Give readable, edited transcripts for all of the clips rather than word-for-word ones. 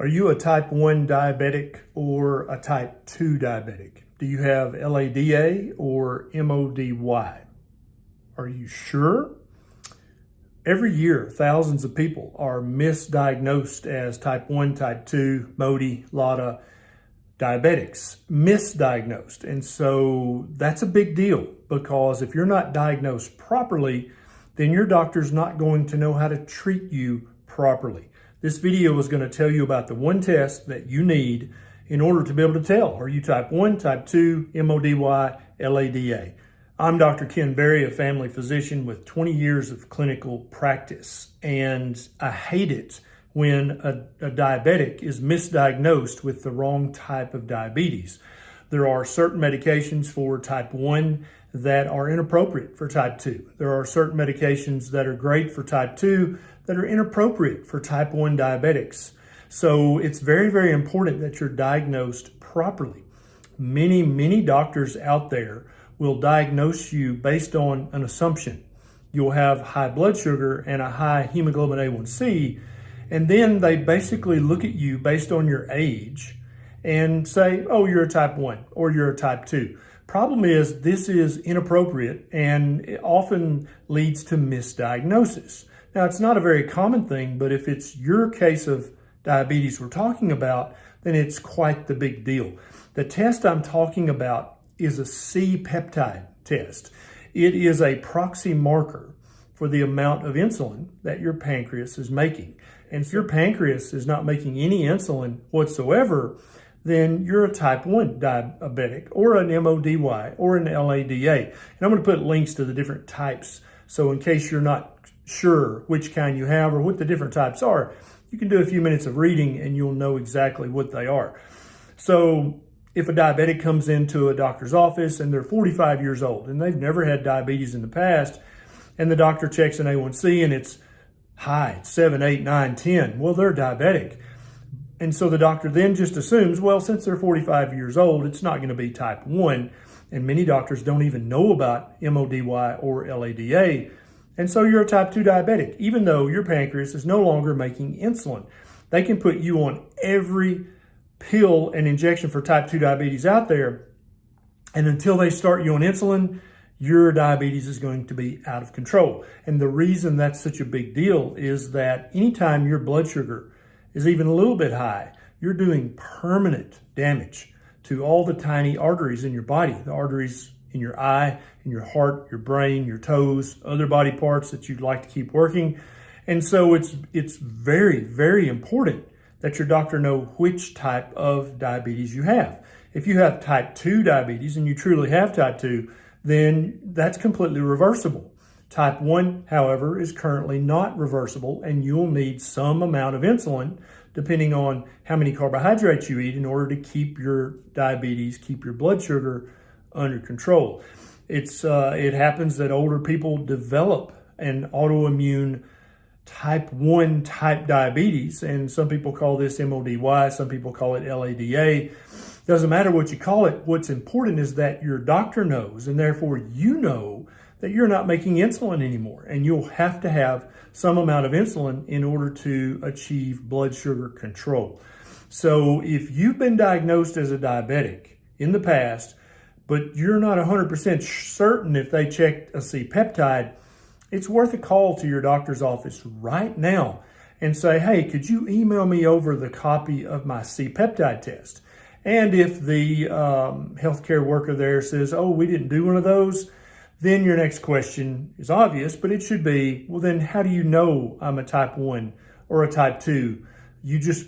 Are you a type 1 diabetic or a type 2 diabetic? Do you have LADA or MODY? Are you sure? Every year, thousands of people are misdiagnosed as type 1, type 2, MODY, LADA diabetics, misdiagnosed. And so that's a big deal, because if you're not diagnosed properly, then your doctor's not going to know how to treat you properly. This video is going to tell you about the one test that you need in order to be able to tell, are you type 1, type 2, MODY, LADA? I'm Dr. Ken Berry, a family physician with 20 years of clinical practice, and I hate it when a diabetic is misdiagnosed with the wrong type of diabetes. There are certain medications for type 1 that are inappropriate for type 2. There are certain medications that are great for type 2 that are inappropriate for type 1 diabetics. So it's very, very important that you're diagnosed properly. Many doctors out there will diagnose you based on an assumption. You'll have high blood sugar and a high hemoglobin A1C, and then they basically look at you based on your age and say, oh, you're a type 1 or you're a type 2. Problem is, this is inappropriate and it often leads to misdiagnosis. Now, it's not a very common thing, but if it's your case of diabetes we're talking about, then it's quite the big deal. The test I'm talking about is a C-peptide test. It is a proxy marker for the amount of insulin that your pancreas is making. And if your pancreas is not making any insulin whatsoever, then you're a type 1 diabetic or an MODY or an LADA. And I'm going to put links to the different types. So in case you're not sure which kind you have or what the different types are, you can do a few minutes of reading and you'll know exactly what they are. So if a diabetic comes into a doctor's office and they're 45 years old and they've never had diabetes in the past, and the doctor checks an A1C and it's high, it's 7, 8, 9, 10, well, they're diabetic. And so the doctor then just assumes, well, since they're 45 years old, it's not going to be type 1. And many doctors don't even know about MODY or LADA. And so you're a type 2 diabetic, even though your pancreas is no longer making insulin. They can put you on every pill and injection for type 2 diabetes out there, and until they start you on insulin, your diabetes is going to be out of control. And the reason that's such a big deal is that anytime your blood sugar is even a little bit high, you're doing permanent damage to all the tiny arteries in your body, the arteries in your eye, in your heart, your brain, your toes, other body parts that you'd like to keep working. And so it's very, very important that your doctor know which type of diabetes you have. If you have type 2 diabetes and you truly have type 2, then that's completely reversible. Type 1, however, is currently not reversible, and you'll need some amount of insulin depending on how many carbohydrates you eat in order to keep your diabetes, keep your blood sugar under control. It happens that older people develop an autoimmune type 1 type diabetes, and some people call this MODY, some people call it LADA. Doesn't matter what you call it. What's important is that your doctor knows, and therefore you know, that you're not making insulin anymore, and you'll have to have some amount of insulin in order to achieve blood sugar control. So if you've been diagnosed as a diabetic in the past, but you're not 100% certain if they checked a C-peptide, it's worth a call to your doctor's office right now and say, hey, could you email me over the copy of my C-peptide test? And if the healthcare worker there says, oh, we didn't do one of those, then your next question is obvious, but it should be, well, then how do you know I'm a type 1 or a type 2? You just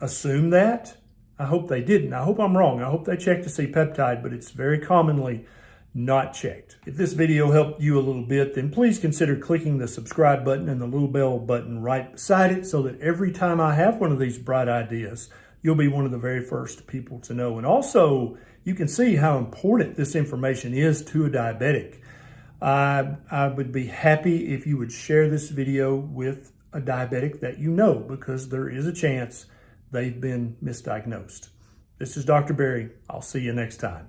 assume that? I hope they didn't. I hope I'm wrong. I hope they checked the C-peptide, but it's very commonly not checked. If this video helped you a little bit, then please consider clicking the subscribe button and the little bell button right beside it so that every time I have one of these bright ideas, you'll be one of the very first people to know. And also, you can see how important this information is to a diabetic. I would be happy if you would share this video with a diabetic that you know, because there is a chance they've been misdiagnosed. This is Dr. Berry. I'll see you next time.